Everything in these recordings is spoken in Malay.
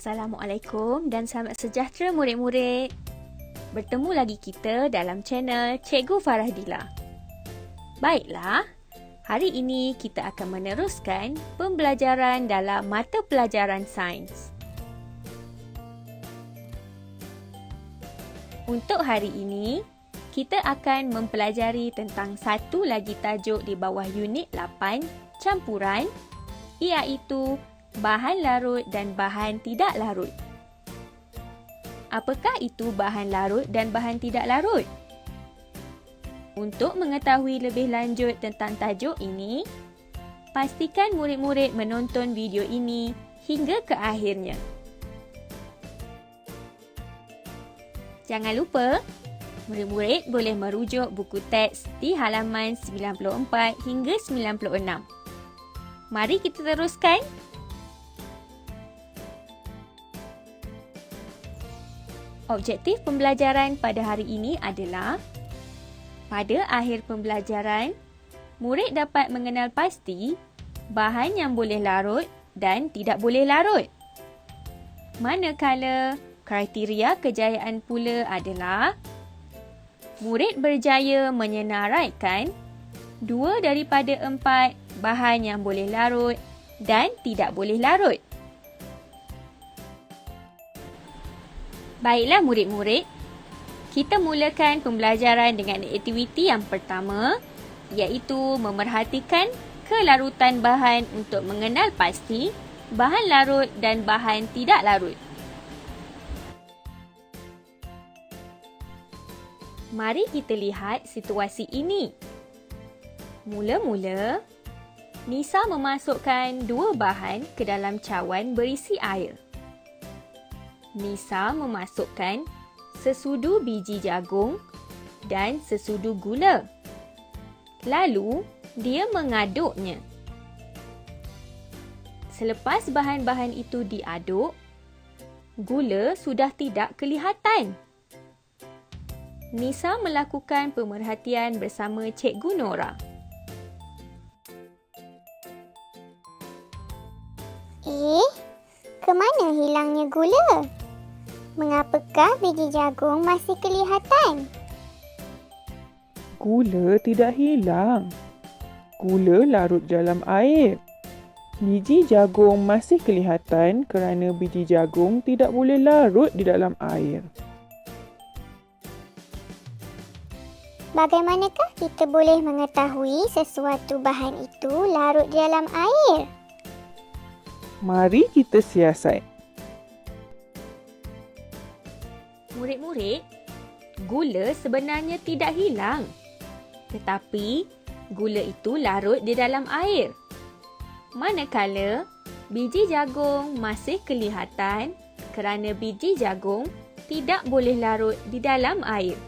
Assalamualaikum dan selamat sejahtera murid-murid. Bertemu lagi kita dalam channel Cikgu Farahdila. Baiklah, hari ini kita akan meneruskan pembelajaran dalam mata pelajaran sains. Untuk hari ini, kita akan mempelajari tentang satu lagi tajuk di bawah unit 8, campuran, iaitu bahan larut dan bahan tidak larut. Apakah itu bahan larut dan bahan tidak larut? Untuk mengetahui lebih lanjut tentang tajuk ini, pastikan murid-murid menonton video ini hingga ke akhirnya. Jangan lupa, murid-murid boleh merujuk buku teks di halaman 94 hingga 96. Mari kita teruskan. Objektif pembelajaran pada hari ini adalah, pada akhir pembelajaran, murid dapat mengenal pasti bahan yang boleh larut dan tidak boleh larut. Manakala kriteria kejayaan pula adalah, murid berjaya menyenaraikan 2 daripada 4 bahan yang boleh larut dan tidak boleh larut. Baiklah murid-murid, kita mulakan pembelajaran dengan aktiviti yang pertama, iaitu memerhatikan kelarutan bahan untuk mengenal pasti bahan larut dan bahan tidak larut. Mari kita lihat situasi ini. Mula-mula, Nisa memasukkan 2 bahan ke dalam cawan berisi air. Nisa memasukkan sesudu biji jagung dan sesudu gula. Lalu, dia mengaduknya. Selepas bahan-bahan itu diaduk, gula sudah tidak kelihatan. Nisa melakukan pemerhatian bersama Cikgu Nora. Ke mana hilangnya gula? Mengapakah biji jagung masih kelihatan? Gula tidak hilang. Gula larut dalam air. Biji jagung masih kelihatan kerana biji jagung tidak boleh larut di dalam air. Bagaimanakah kita boleh mengetahui sesuatu bahan itu larut di dalam air? Mari kita siasat. Murid-murid, gula sebenarnya tidak hilang. Tetapi, gula itu larut di dalam air. Manakala, biji jagung masih kelihatan kerana biji jagung tidak boleh larut di dalam air.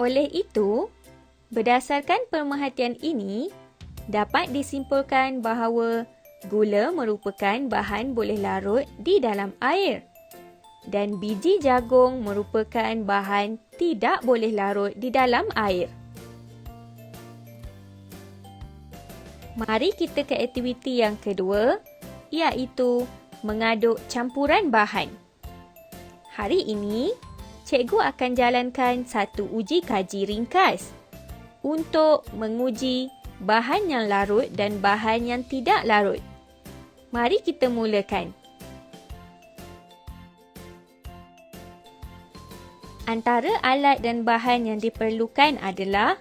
Oleh itu, berdasarkan pemerhatian ini, dapat disimpulkan bahawa gula merupakan bahan boleh larut di dalam air dan biji jagung merupakan bahan tidak boleh larut di dalam air. Mari kita ke aktiviti yang kedua, iaitu mengaduk campuran bahan. Hari ini, cikgu akan jalankan satu uji kaji ringkas untuk menguji bahan yang larut dan bahan yang tidak larut. Mari kita mulakan. Antara alat dan bahan yang diperlukan adalah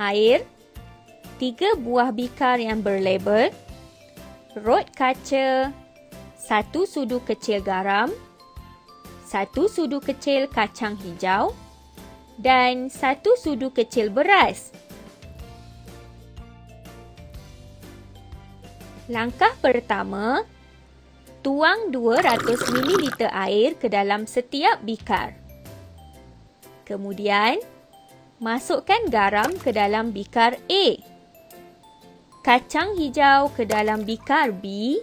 air, 3 buah bikar yang berlabel, rod kaca, 1 sudu kecil garam, 1 sudu kecil kacang hijau dan 1 sudu kecil beras. Langkah pertama, tuang 200 ml air ke dalam setiap bikar. Kemudian, masukkan garam ke dalam bikar A, kacang hijau ke dalam bikar B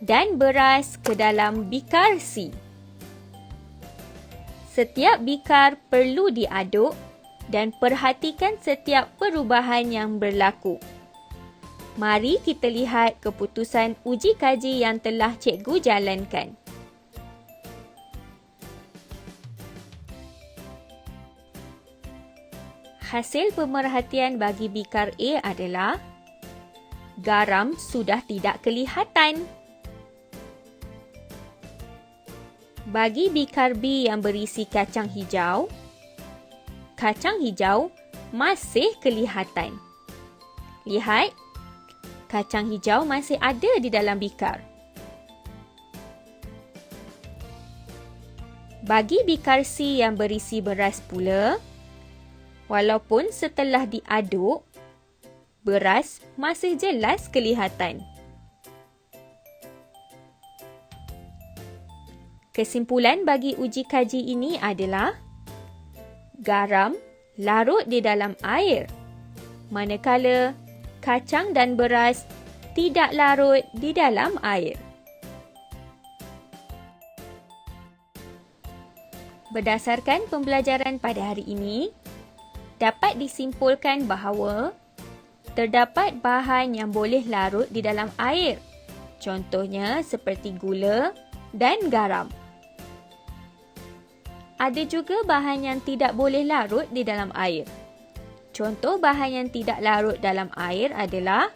dan beras ke dalam bikar C. Setiap bikar perlu diaduk dan perhatikan setiap perubahan yang berlaku. Mari kita lihat keputusan uji kaji yang telah cikgu jalankan. Hasil pemerhatian bagi bikar A adalah garam sudah tidak kelihatan. Bagi bikar B yang berisi kacang hijau masih kelihatan. Lihat, kacang hijau masih ada di dalam bikar. Bagi bikar C yang berisi beras pula, walaupun setelah diaduk, beras masih jelas kelihatan. Kesimpulan bagi uji kaji ini adalah garam larut di dalam air, manakala kacang dan beras tidak larut di dalam air. Berdasarkan pembelajaran pada hari ini, dapat disimpulkan bahawa terdapat bahan yang boleh larut di dalam air, contohnya seperti gula dan garam. Ada juga bahan yang tidak boleh larut di dalam air. Contoh bahan yang tidak larut dalam air adalah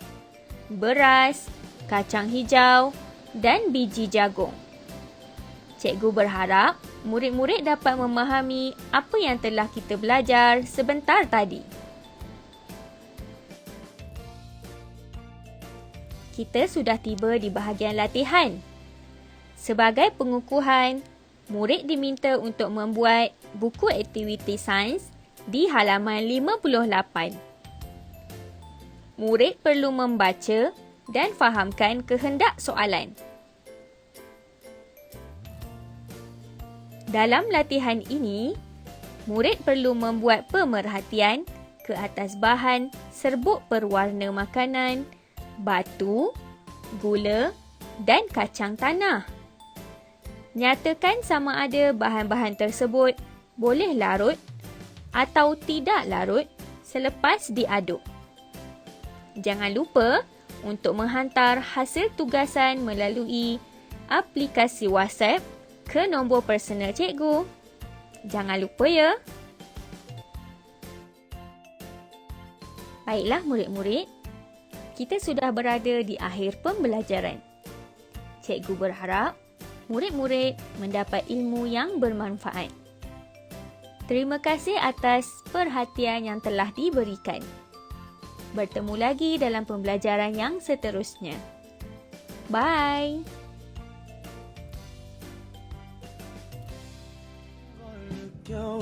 beras, kacang hijau dan biji jagung. Cikgu berharap murid-murid dapat memahami apa yang telah kita belajar sebentar tadi. Kita sudah tiba di bahagian latihan. Sebagai pengukuhan, murid diminta untuk membuat buku aktiviti sains di halaman 58. Murid perlu membaca dan fahamkan kehendak soalan. Dalam latihan ini, murid perlu membuat pemerhatian ke atas bahan serbuk berwarna makanan, batu, gula dan kacang tanah. Nyatakan sama ada bahan-bahan tersebut boleh larut atau tidak larut selepas diaduk. Jangan lupa untuk menghantar hasil tugasan melalui aplikasi WhatsApp ke nombor personal cikgu. Jangan lupa ya. Baiklah murid-murid, kita sudah berada di akhir pembelajaran. Cikgu berharap murid-murid mendapat ilmu yang bermanfaat. Terima kasih atas perhatian yang telah diberikan. Bertemu lagi dalam pembelajaran yang seterusnya. Bye! Go